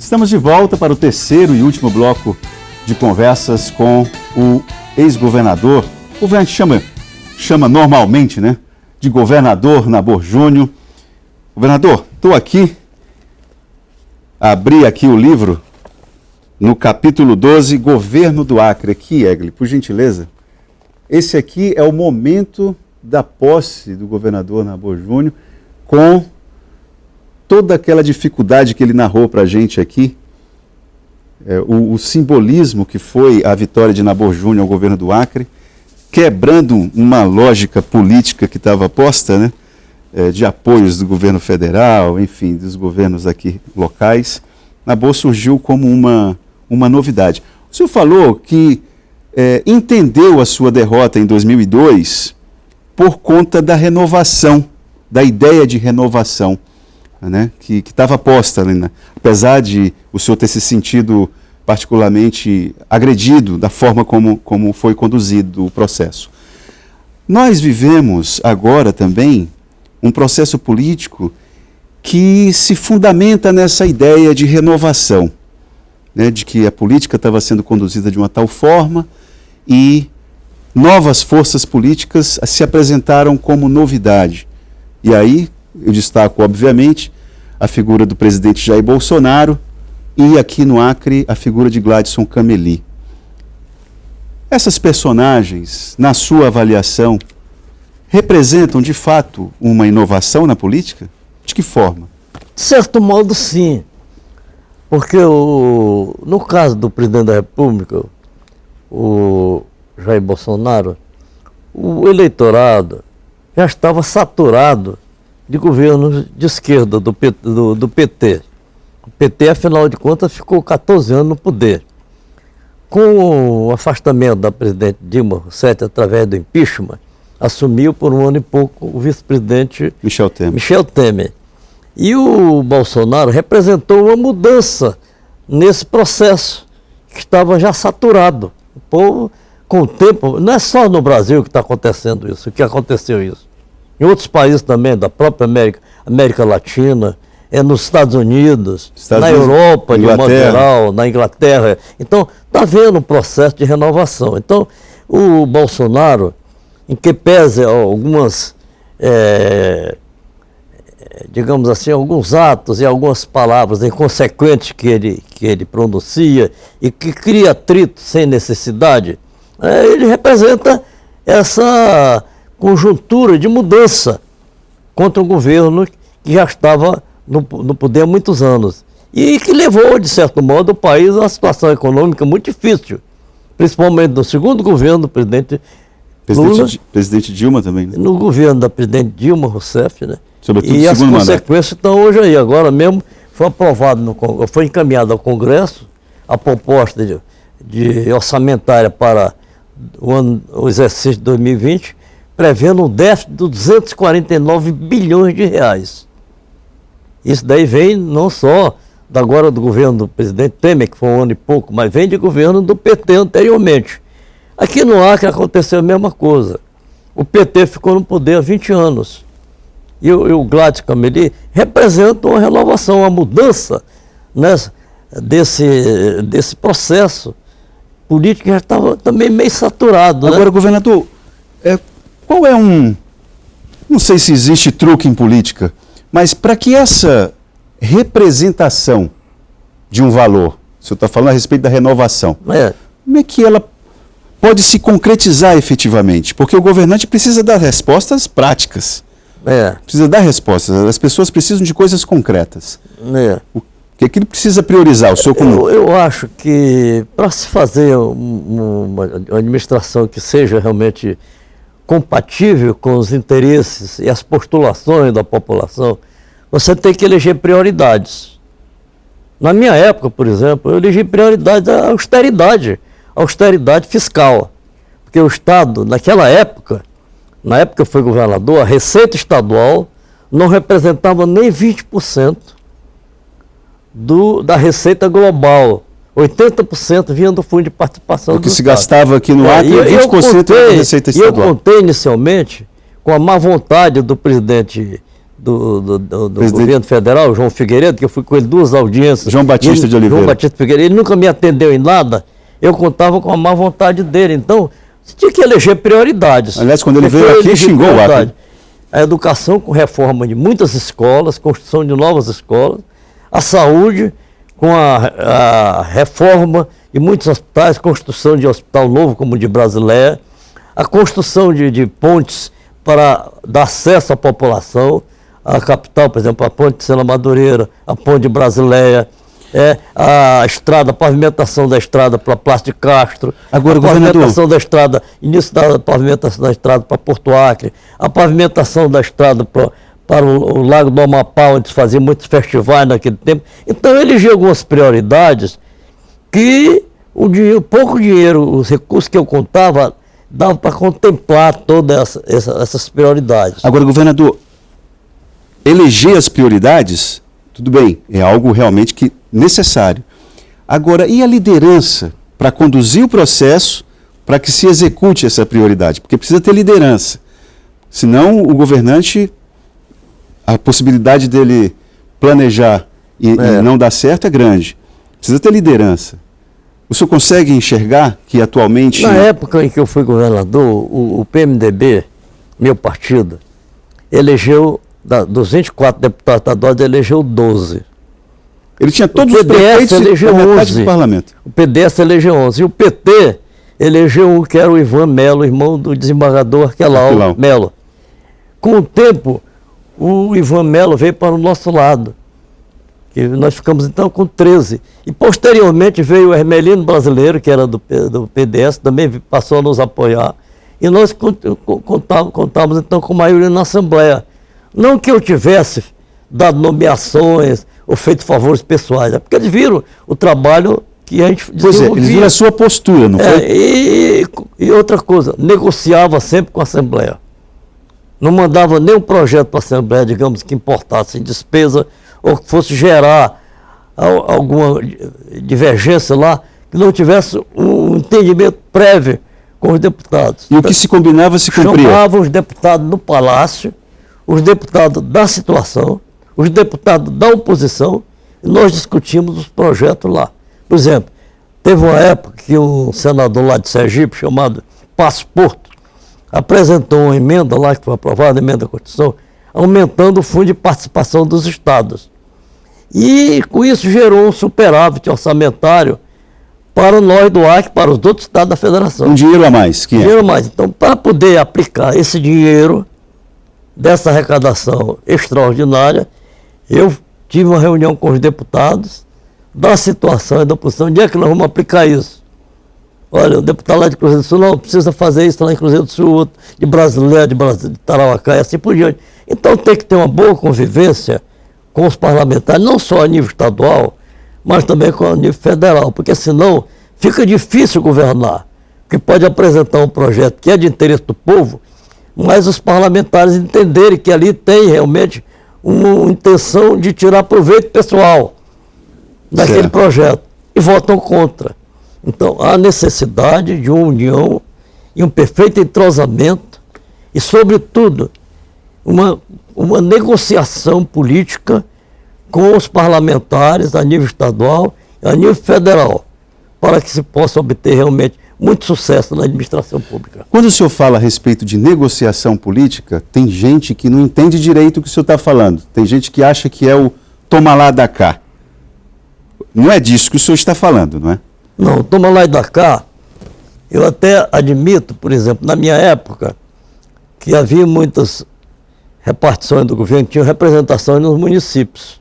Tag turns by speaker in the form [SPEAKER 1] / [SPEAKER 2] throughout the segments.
[SPEAKER 1] Estamos de volta para o terceiro e último bloco de conversas com o ex-governador. O governador chama normalmente, né, de governador Nabor Júnior. Governador, estou aqui, abri aqui o livro no capítulo 12, Governo do Acre. Aqui, Egli, por gentileza. Esse aqui é o momento da posse do governador Nabor Júnior, com toda aquela dificuldade que ele narrou para a gente aqui, o simbolismo que foi a vitória de Nabor Júnior ao governo do Acre, quebrando uma lógica política que estava posta, né, de apoios do governo federal, enfim, dos governos aqui locais. Nabor surgiu como uma novidade. O senhor falou que entendeu a sua derrota em 2002 por conta da renovação, da ideia de renovação, né, que estava posta ali, né? Apesar de o senhor ter se sentido particularmente agredido da forma como foi conduzido o processo. Nós vivemos agora também um processo político que se fundamenta nessa ideia de renovação, né, de que a política estava sendo conduzida de uma tal forma e novas forças políticas se apresentaram como novidade. E aí eu destaco, obviamente, a figura do presidente Jair Bolsonaro e aqui no Acre a figura de Gladson Cameli. Essas personagens, na sua avaliação, representam de fato uma inovação na política? De que forma?
[SPEAKER 2] De certo modo, sim. Porque no caso do presidente da República, o Jair Bolsonaro, o eleitorado já estava saturado de governos de esquerda do PT. O PT, afinal de contas, ficou 14 anos no poder. Com o afastamento da presidente Dilma Rousseff através do impeachment, assumiu por um ano e pouco o vice-presidente Michel Temer. E o Bolsonaro representou uma mudança nesse processo que estava já saturado. O povo, com o tempo, não é só no Brasil que está acontecendo isso, que aconteceu isso. Em outros países também, da própria América Latina, nos Estados Unidos, na Europa, de modo geral, na Inglaterra. Então, está havendo um processo de renovação. Então, o Bolsonaro, em que pese algumas, digamos assim, alguns atos e algumas palavras inconsequentes que ele pronuncia e que cria atrito sem necessidade, ele representa essa conjuntura de mudança contra um governo que já estava no poder há muitos anos e que levou, de certo modo, o país a uma situação econômica muito difícil, principalmente no segundo governo do presidente Lula,
[SPEAKER 1] presidente Dilma também, né? No
[SPEAKER 2] governo da presidente Dilma Rousseff, né?
[SPEAKER 1] Sobretudo
[SPEAKER 2] e as consequências
[SPEAKER 1] mandato. Estão
[SPEAKER 2] hoje aí. Agora mesmo foi aprovado, foi encaminhado ao Congresso a proposta de orçamentária para o exercício de 2020, prevendo um déficit de 249 bilhões de reais. Isso daí vem não só agora do governo do presidente Temer, que foi um ano e pouco, mas vem de governo do PT anteriormente. Aqui no Acre aconteceu a mesma coisa. O PT ficou no poder há 20 anos. E o Gladson Cameli representa uma renovação, uma mudança, né, desse processo político que já estava também meio saturado.
[SPEAKER 1] Agora,
[SPEAKER 2] né?
[SPEAKER 1] Governador, qual é não sei se existe truque em política, mas para que essa representação de um valor, o senhor está falando a respeito da renovação, como é que ela pode se concretizar efetivamente? Porque o governante precisa dar respostas práticas. Precisa dar respostas. As pessoas precisam de coisas concretas. O que é que ele precisa priorizar? O senhor como...
[SPEAKER 2] Eu acho que para se fazer uma administração que seja realmente compatível com os interesses e as postulações da população, você tem que eleger prioridades. Na minha época, por exemplo, eu elegi prioridade da austeridade fiscal. Porque o Estado, naquela época, na época que eu fui governador, a receita estadual não representava nem 20% da receita global. 80% vinha do Fundo de Participação do Estado.
[SPEAKER 1] O que se gastava aqui no Acre, 20% da receita estadual.
[SPEAKER 2] E eu contei inicialmente com a má vontade do presidente do governo federal, João Figueiredo, que eu fui com ele 2 audiências.
[SPEAKER 1] João Batista de Oliveira.
[SPEAKER 2] João Batista Figueiredo, ele nunca me atendeu em nada, eu contava com a má vontade dele. Então, você tinha que eleger prioridades.
[SPEAKER 1] Aliás, quando ele veio aqui, xingou o Acre.
[SPEAKER 2] A educação com reforma de muitas escolas, construção de novas escolas, a saúde com a reforma de muitos hospitais, construção de hospital novo como o de Brasileia, a construção de pontes para dar acesso à população, a capital, por exemplo, a ponte de Sena Madureira, a ponte de Brasileia, a estrada, a pavimentação da estrada para Plácio de Castro,
[SPEAKER 1] agora,
[SPEAKER 2] a pavimentação da estrada, início da pavimentação da estrada para Porto Acre, a pavimentação da estrada para o Lago do Amapá, onde se fazia muitos festivais naquele tempo. Então ele elegeu algumas prioridades que o pouco dinheiro, os recursos que eu contava, dava para contemplar todas essas prioridades.
[SPEAKER 1] Agora, governador, eleger as prioridades, tudo bem, é algo realmente que necessário. Agora, e a liderança para conduzir o processo para que se execute essa prioridade? Porque precisa ter liderança. Senão, o governante, a possibilidade dele planejar e não dar certo é grande. Precisa ter liderança. O senhor consegue enxergar que atualmente...
[SPEAKER 2] Na época em que eu fui governador, o PMDB, meu partido, elegeu, dos 24 deputados estaduais, elegeu 12.
[SPEAKER 1] Ele tinha todos os prefeitos
[SPEAKER 2] elegeu
[SPEAKER 1] e metade
[SPEAKER 2] 11.
[SPEAKER 1] do parlamento.
[SPEAKER 2] O PDS elegeu 11. E o PT elegeu um que era o Ivan Melo, irmão do desembargador Arquelau Melo. Com o tempo, o Ivan Melo veio para o nosso lado. Que nós ficamos então com 13. E posteriormente veio o Hermelino Brasileiro, que era do PDS, também passou a nos apoiar. E nós contávamos então com maioria na Assembleia. Não que eu tivesse dado nomeações ou feito favores pessoais, é porque eles viram o trabalho que a gente desenvolvia.
[SPEAKER 1] Pois é, eles viram a sua postura, não foi?
[SPEAKER 2] E outra coisa, negociava sempre com a Assembleia. Não mandava nenhum projeto para a Assembleia, digamos, que importasse em despesa ou que fosse gerar alguma divergência lá, que não tivesse um entendimento prévio com os deputados.
[SPEAKER 1] E o que se combinava se cumpria?
[SPEAKER 2] Chamavam os deputados no Palácio, os deputados da situação, os deputados da oposição, e nós discutimos os projetos lá. Por exemplo, teve uma época que um senador lá de Sergipe, chamado Passo Porto, apresentou uma emenda lá, que foi aprovada, a emenda da Constituição, aumentando o fundo de participação dos estados. E com isso gerou um superávit orçamentário para nós do Acre, para os outros estados da federação.
[SPEAKER 1] Um dinheiro a mais.
[SPEAKER 2] Dinheiro a mais. Então, para poder aplicar esse dinheiro dessa arrecadação extraordinária, eu tive uma reunião com os deputados da situação e da oposição. Onde é que nós vamos aplicar isso? Olha, o deputado lá de Cruzeiro do Sul, não, precisa fazer isso lá em Cruzeiro do Sul, outro de Brasileia, de Tarauacá e assim por diante. Então tem que ter uma boa convivência com os parlamentares, não só a nível estadual, mas também com a nível federal, porque senão fica difícil governar, porque pode apresentar um projeto que é de interesse do povo, mas os parlamentares entenderem que ali tem realmente uma intenção de tirar proveito pessoal daquele projeto e votam contra. Então, há necessidade de uma união e um perfeito entrosamento e, sobretudo, uma negociação política com os parlamentares a nível estadual e a nível federal, para que se possa obter realmente muito sucesso na administração pública.
[SPEAKER 1] Quando o senhor fala a respeito de negociação política, tem gente que não entende direito o que o senhor está falando. Tem gente que acha que é o toma lá da cá. Não é disso que o senhor está falando, não é?
[SPEAKER 2] Não, toma lá e da cá, eu até admito, por exemplo, na minha época, que havia muitas repartições do governo que tinham representações nos municípios.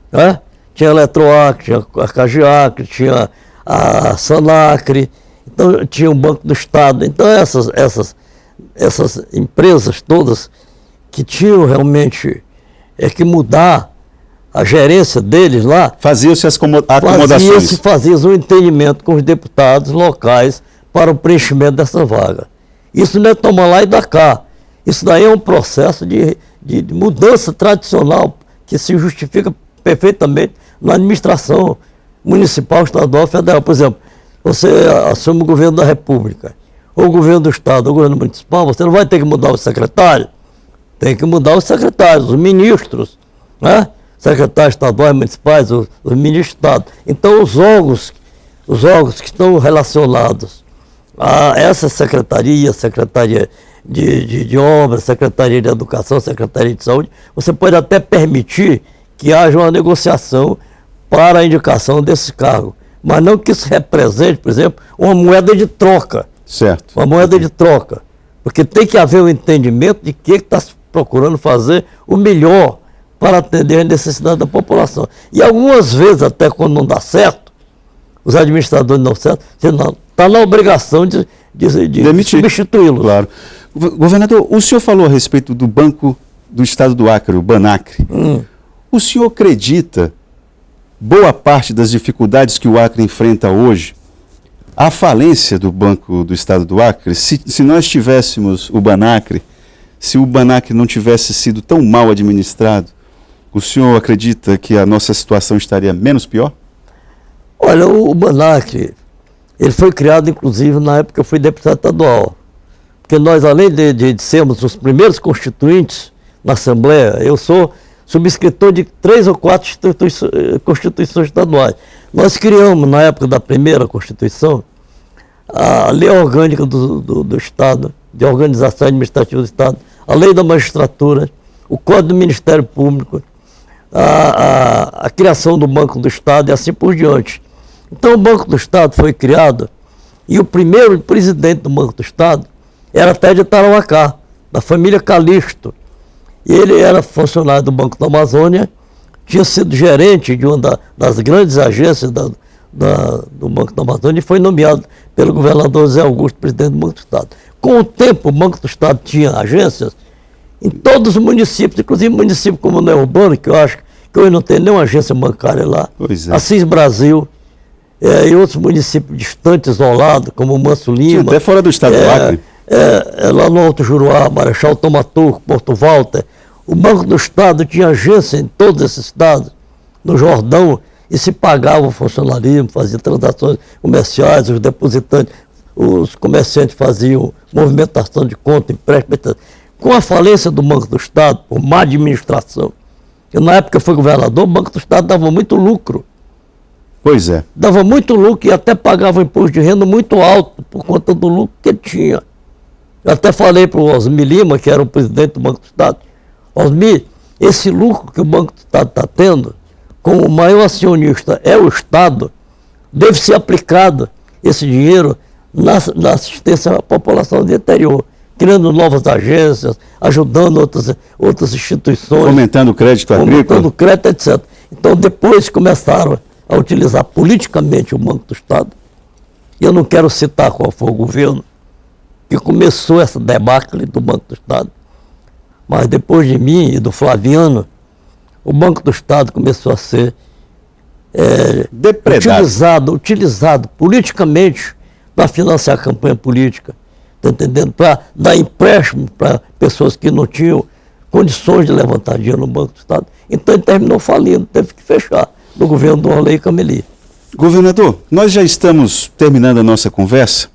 [SPEAKER 2] Né? Tinha a Eletroacre, tinha a Cagiacre, tinha a Sanacre, então tinha o Banco do Estado. Então essas empresas todas que tinham realmente que mudar a gerência deles lá,
[SPEAKER 1] faziam-se as acomodações.
[SPEAKER 2] Fazia um entendimento com os deputados locais para o preenchimento dessa vaga. Isso não é tomar lá e dar cá. Isso daí é um processo de mudança tradicional que se justifica perfeitamente na administração municipal, estadual, federal. Por exemplo, você assume o governo da República, ou o governo do Estado, ou o governo municipal, você não vai ter que mudar o secretário, Tem que mudar os secretários, os ministros, né? Secretários estaduais, municipais, os ministros de Estado. Então, os órgãos que estão relacionados a essa secretaria de obras, Secretaria de Educação, Secretaria de Saúde, você pode até permitir que haja uma negociação para a indicação desse cargo. Mas não que isso represente, por exemplo, uma moeda de troca.
[SPEAKER 1] Certo.
[SPEAKER 2] Uma moeda de troca. Porque tem que haver um entendimento de que está procurando fazer o melhor para atender as necessidades da população. E algumas vezes, até quando não dá certo, os administradores não dão certo, você não está na obrigação de substituí-los.
[SPEAKER 1] Claro. Governador, o senhor falou a respeito do Banco do Estado do Acre, o Banacre. O senhor acredita, boa parte das dificuldades que o Acre enfrenta hoje, a falência do Banco do Estado do Acre, se nós tivéssemos o Banacre, se o Banacre não tivesse sido tão mal administrado, o senhor acredita que a nossa situação estaria menos pior?
[SPEAKER 2] Olha, o Banacre, ele foi criado, inclusive, na época que eu fui deputado estadual. Porque nós, além de sermos os primeiros constituintes na Assembleia, eu sou subscritor de 3 ou 4 constituições estaduais. Nós criamos, na época da primeira Constituição, a Lei Orgânica do Estado, de Organização Administrativa do Estado, a Lei da Magistratura, o Código do Ministério Público, a criação do Banco do Estado e assim por diante. Então o Banco do Estado foi criado e o primeiro presidente do Banco do Estado era até de Tarauacá, da família Calixto. E ele era funcionário do Banco da Amazônia, tinha sido gerente de uma das grandes agências do Banco da Amazônia e foi nomeado pelo governador Zé Augusto, presidente do Banco do Estado. Com o tempo, o Banco do Estado tinha agências em todos os municípios, inclusive municípios como o Neo Urbano, que eu acho que hoje não tem nenhuma agência bancária lá, Assis Brasil, e outros municípios distantes, isolados, como Manso Lima.
[SPEAKER 1] Sim, até fora do estado do Acre.
[SPEAKER 2] Lá no Alto Juruá, Marechal Tomaturco, Porto Walter. O Banco do Estado tinha agência em todos esses estados, no Jordão, e se pagava o funcionalismo, fazia transações comerciais, os depositantes, os comerciantes faziam movimentação de conta, empréstimo. Com a falência do Banco do Estado, por má administração, eu, na época que eu fui governador, o Banco do Estado dava muito lucro.
[SPEAKER 1] Pois é.
[SPEAKER 2] Dava muito lucro e até pagava imposto de renda muito alto por conta do lucro que ele tinha. Eu até falei para o Osmi Lima, que era o presidente do Banco do Estado, Osmi, esse lucro que o Banco do Estado está tendo, como o maior acionista é o Estado, deve ser aplicado esse dinheiro na assistência à população do interior, criando novas agências, ajudando outras instituições.
[SPEAKER 1] Fomentando o crédito agrícola.
[SPEAKER 2] Fomentando o crédito, etc. Então, depois começaram a utilizar politicamente o Banco do Estado. E eu não quero citar qual foi o governo que começou essa debacle do Banco do Estado. Mas depois de mim e do Flaviano, o Banco do Estado começou a ser utilizado politicamente para financiar a campanha política, tá entendendo? Para dar empréstimo para pessoas que não tinham condições de levantar dinheiro no Banco do Estado. Então ele terminou falindo, teve que fechar no governo do Orley Cameli.
[SPEAKER 1] Governador, nós já estamos terminando a nossa conversa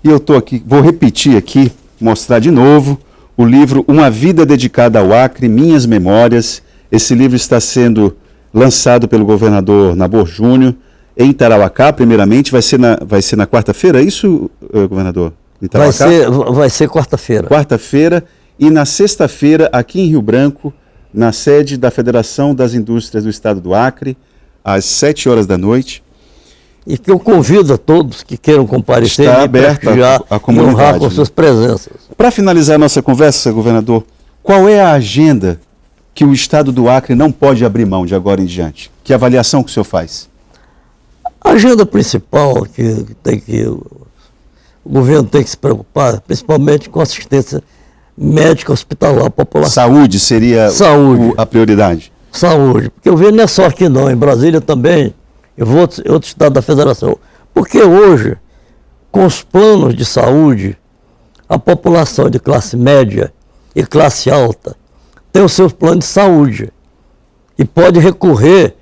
[SPEAKER 1] e eu estou aqui, vou repetir aqui, mostrar de novo o livro Uma Vida Dedicada ao Acre, Minhas Memórias. Esse livro está sendo lançado pelo governador Nabor Júnior em Tarauacá, primeiramente. Vai ser na quarta-feira, é isso, governador? Em Tarauacá?
[SPEAKER 2] Vai ser quarta-feira.
[SPEAKER 1] Quarta-feira e na sexta-feira, aqui em Rio Branco, na sede da Federação das Indústrias do Estado do Acre, às 7 horas da noite.
[SPEAKER 2] E que eu convido a todos que queiram comparecer
[SPEAKER 1] Está aberta a comunidade,
[SPEAKER 2] e honrar com suas presenças.
[SPEAKER 1] Para finalizar a nossa conversa, governador, qual é a agenda que o Estado do Acre não pode abrir mão de agora em diante? Que avaliação que o senhor faz?
[SPEAKER 2] A agenda principal que o governo tem que se preocupar, principalmente com assistência médica hospitalar à população.
[SPEAKER 1] Saúde seria a prioridade?
[SPEAKER 2] Saúde, porque o governo não é só aqui não, em Brasília também, em outro estado da federação. Porque hoje, com os planos de saúde, a população de classe média e classe alta tem os seus planos de saúde e pode recorrer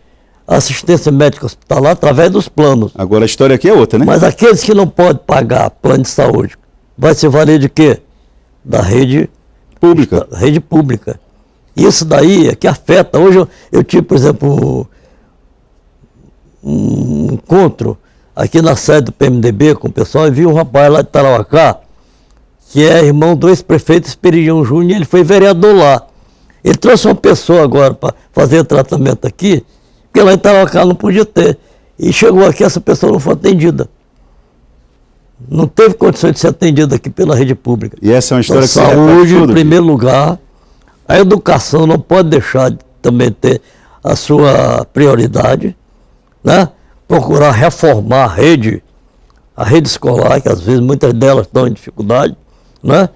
[SPEAKER 2] à assistência médica hospitalar através dos planos.
[SPEAKER 1] Agora a história aqui é outra, né?
[SPEAKER 2] Mas aqueles que não podem pagar plano de saúde, vai se valer de quê? Da rede
[SPEAKER 1] Pública.
[SPEAKER 2] Rede pública. Isso daí é que afeta. Hoje eu tive, por exemplo, um encontro aqui na sede do PMDB com o pessoal e vi um rapaz lá de Tarauacá, que é irmão do ex-prefeito Esperidião Júnior, e ele foi vereador lá. Ele trouxe uma pessoa agora para fazer tratamento aqui, porque lá em Tarauacá não podia ter. E chegou aqui, essa pessoa não foi atendida. Não teve condições de ser atendida aqui pela rede pública.
[SPEAKER 1] E essa é uma história
[SPEAKER 2] então,
[SPEAKER 1] que você
[SPEAKER 2] saúde,
[SPEAKER 1] tudo,
[SPEAKER 2] em primeiro lugar. A educação não pode deixar de também ter a sua prioridade, né? Procurar reformar a rede escolar, que às vezes muitas delas estão em dificuldade, né?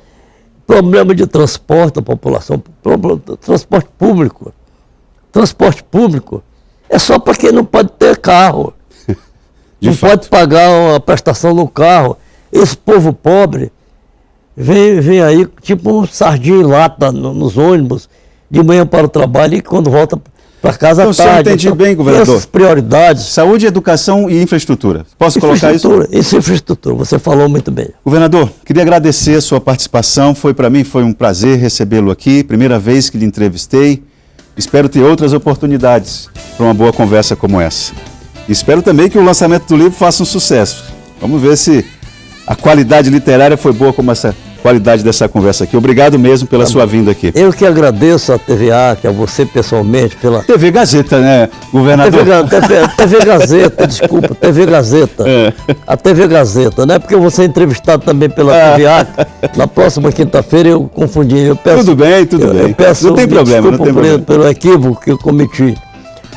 [SPEAKER 2] Problema de transporte da população, transporte público. Transporte público é só para quem não pode ter carro. Não pode pagar uma prestação no carro. Esse povo pobre vem aí tipo um sardinha em lata nos ônibus, de manhã para o trabalho e quando volta para casa à tarde.
[SPEAKER 1] Então, entendi bem, governador.
[SPEAKER 2] Essas prioridades.
[SPEAKER 1] Saúde, educação e infraestrutura. Posso colocar isso?
[SPEAKER 2] Isso é infraestrutura, você falou muito bem.
[SPEAKER 1] Governador, queria agradecer a sua participação. Para mim foi um prazer recebê-lo aqui. Primeira vez que lhe entrevistei. Espero ter outras oportunidades para uma boa conversa como essa. Espero também que o lançamento do livro faça um sucesso. Vamos ver se a qualidade literária foi boa como essa qualidade dessa conversa aqui. Obrigado mesmo pela sua vinda aqui.
[SPEAKER 2] Eu que agradeço a TVA, que a você pessoalmente, pela...
[SPEAKER 1] TV Gazeta, né, governador?
[SPEAKER 2] TV Gazeta, desculpa, TV Gazeta. É. A TV Gazeta, né? Porque eu vou ser entrevistado também pela TVA. Na próxima quinta-feira eu confundi. Eu peço,
[SPEAKER 1] tudo bem.
[SPEAKER 2] Eu peço
[SPEAKER 1] não tem problema, não tem problema.
[SPEAKER 2] Pelo equívoco que eu cometi.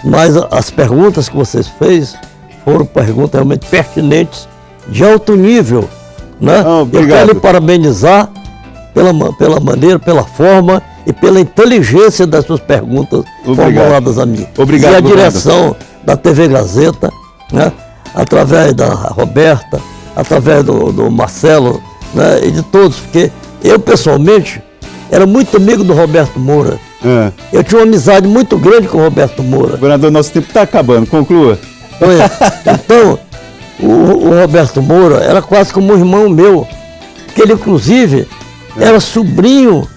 [SPEAKER 2] Mas as perguntas que vocês fez foram perguntas realmente pertinentes, de alto nível, né? Eu quero lhe parabenizar pela maneira, pela forma e pela inteligência das suas perguntas formuladas a mim.
[SPEAKER 1] Obrigado,
[SPEAKER 2] e a direção da TV Gazeta, né? Através da Roberta, através do Marcelo, né? E de todos, porque eu pessoalmente era muito amigo do Roberto Moura. Eu tinha uma amizade muito grande com o Roberto Moura.
[SPEAKER 1] Governador, nosso tempo está acabando, conclua.
[SPEAKER 2] Então, o Roberto Moura era quase como um irmão meu, que ele inclusive era sobrinho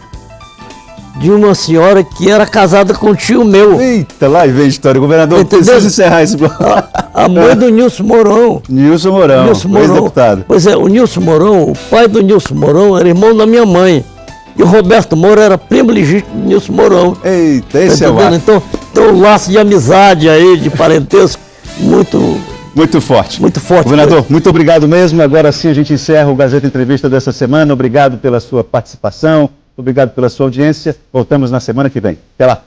[SPEAKER 2] de uma senhora que era casada com um tio meu.
[SPEAKER 1] Eita, lá vem a história. Governador, precisa encerrar esse bloco.
[SPEAKER 2] A mãe do Nilson Mourão.
[SPEAKER 1] Nilson Mourão, ex-deputado.
[SPEAKER 2] Pois é, o Nilson Mourão, o pai do Nilson Mourão era irmão da minha mãe. E o Roberto Moura era primo legítimo do Nilson Mourão.
[SPEAKER 1] Eita, esse é o ato.
[SPEAKER 2] Então, um laço de amizade aí, de parentesco,
[SPEAKER 1] muito forte.
[SPEAKER 2] Muito forte.
[SPEAKER 1] Governador, muito obrigado mesmo. Agora sim a gente encerra o Gazeta Entrevista dessa semana. Obrigado pela sua participação, obrigado pela sua audiência. Voltamos na semana que vem. Até lá.